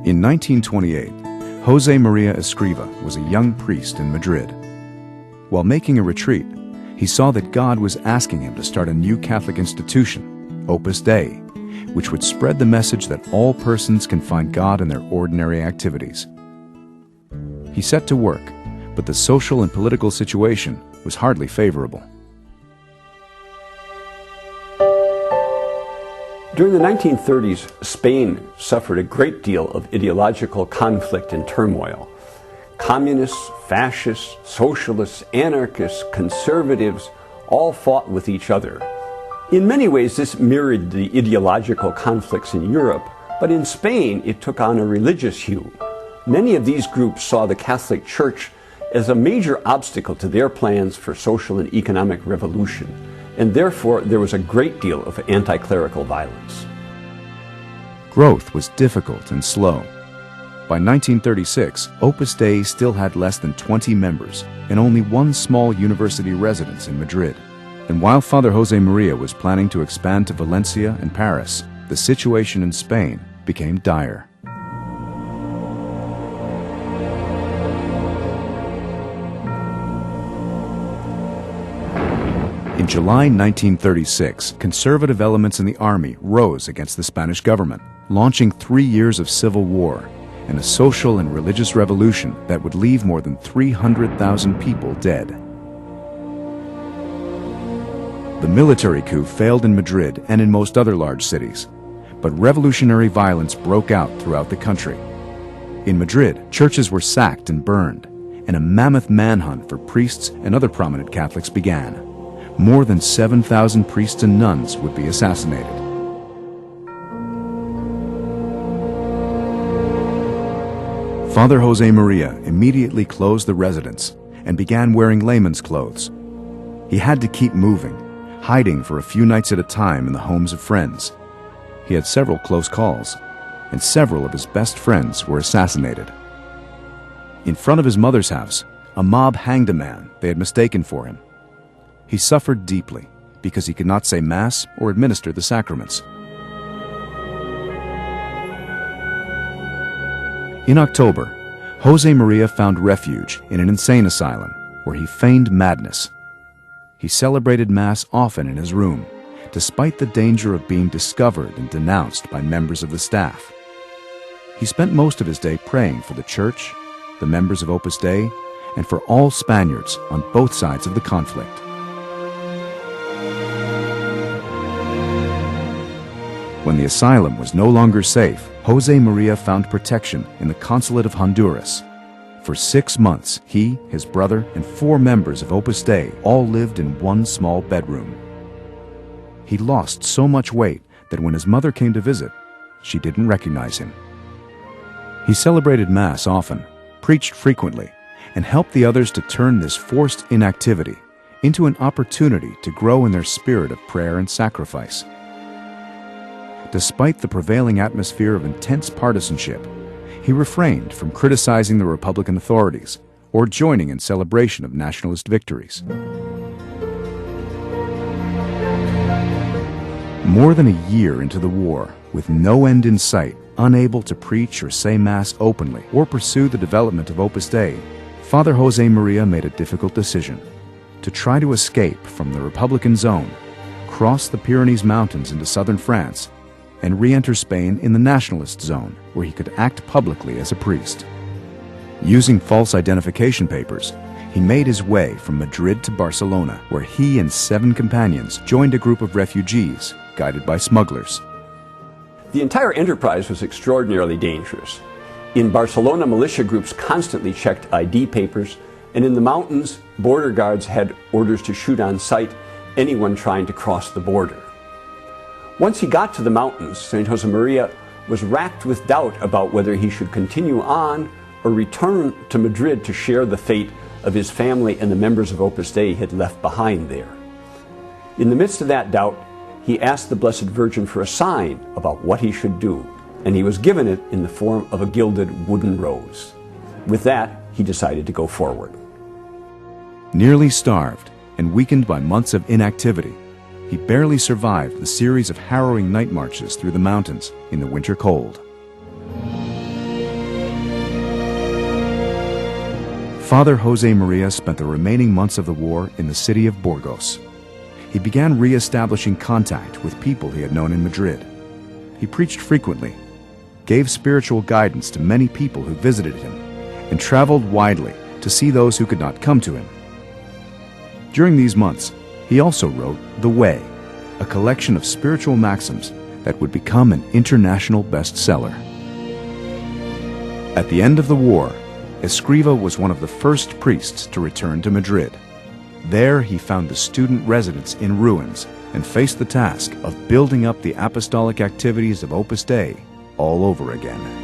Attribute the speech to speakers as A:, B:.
A: In 1928, Josémaría Escriva was a young priest in Madrid. While making a retreat, he saw that God was asking him to start a new Catholic institution, Opus Dei, which would spread the message that all persons can find God in their ordinary activities. He set to work, but the social and political situation was hardly favorable.
B: During the 1930s, Spain suffered a great deal of ideological conflict and turmoil. Communists, fascists, socialists, anarchists, conservatives all fought with each other. In many ways, this mirrored the ideological conflicts in Europe, but in Spain it took on a religious hue. Many of these groups saw the Catholic Church as a major obstacle to their plans for social and economic revolution, and therefore there was a great deal of anti-clerical violence.
A: Growth was difficult and slow. By 1936, Opus Dei still had less than 20 members and only one small university residence in Madrid. And while Father Josémaría was planning to expand to Valencia and Paris, the situation in Spain became dire. In July 1936, conservative elements in the army rose against the Spanish government, launching 3 years of civil war and a social and religious revolution that would leave more than 300,000 people dead. The military coup failed in Madrid and in most other large cities, but revolutionary violence broke out throughout the country. In Madrid, churches were sacked and burned, and a mammoth manhunt for priests and other prominent Catholics began. More than 7,000 priests and nuns would be assassinated. Father Josémaría immediately closed the residence and began wearing layman's clothes. He had to keep moving, hiding for a few nights at a time in the homes of friends. He had several close calls, and several of his best friends were assassinated. In front of his mother's house, a mob hanged a man they had mistaken for him. He suffered deeply because he could not say Mass or administer the sacraments. In October, Josémaría found refuge in an insane asylum where he feigned madness. He celebrated Mass often in his room, despite the danger of being discovered and denounced by members of the staff. He spent most of his day praying for the Church, the members of Opus Dei, and for all Spaniards on both sides of the conflict. When the asylum was no longer safe, Josémaría found protection in the consulate of Honduras. For 6 months, he, his brother, and 4 members of Opus Dei all lived in one small bedroom. He lost so much weight that when his mother came to visit, she didn't recognize him. He celebrated Mass often, preached frequently, and helped the others to turn this forced inactivity into an opportunity to grow in their spirit of prayer and sacrifice. Despite the prevailing atmosphere of intense partisanship, he refrained from criticizing the Republican authorities or joining in celebration of nationalist victories. More than a year into the war, with no end in sight, unable to preach or say Mass openly or pursue the development of Opus Dei, Father Josémaría made a difficult decision: to try to escape from the Republican zone, cross the Pyrenees Mountains into southern France, and re-enter Spain in the nationalist zone, where he could act publicly as a priest. Using false identification papers, he made his way from Madrid to Barcelona, where he and 7 companions joined a group of refugees, guided by smugglers.
B: The entire enterprise was extraordinarily dangerous. In Barcelona, militia groups constantly checked ID papers, and in the mountains, border guards had orders to shoot on sight anyone trying to cross the border. Once he got to the mountains, St. Josémaría was racked with doubt about whether he should continue on or return to Madrid to share the fate of his family and the members of Opus Dei he had left behind there. In the midst of that doubt, he asked the Blessed Virgin for a sign about what he should do, and he was given it in the form of a gilded wooden rose. With that, he decided to go forward.
A: Nearly starved and weakened by months of inactivity, he barely survived the series of harrowing night marches through the mountains in the winter cold. Father Josemaria spent the remaining months of the war in the city of Burgos. He began re-establishing contact with people he had known in Madrid. He preached frequently, gave spiritual guidance to many people who visited him, and traveled widely to see those who could not come to him. During these months, he also wrote The Way, a collection of spiritual maxims that would become an international bestseller. At the end of the war, Escriva was one of the first priests to return to Madrid. There he found the student residence in ruins and faced the task of building up the apostolic activities of Opus Dei all over again.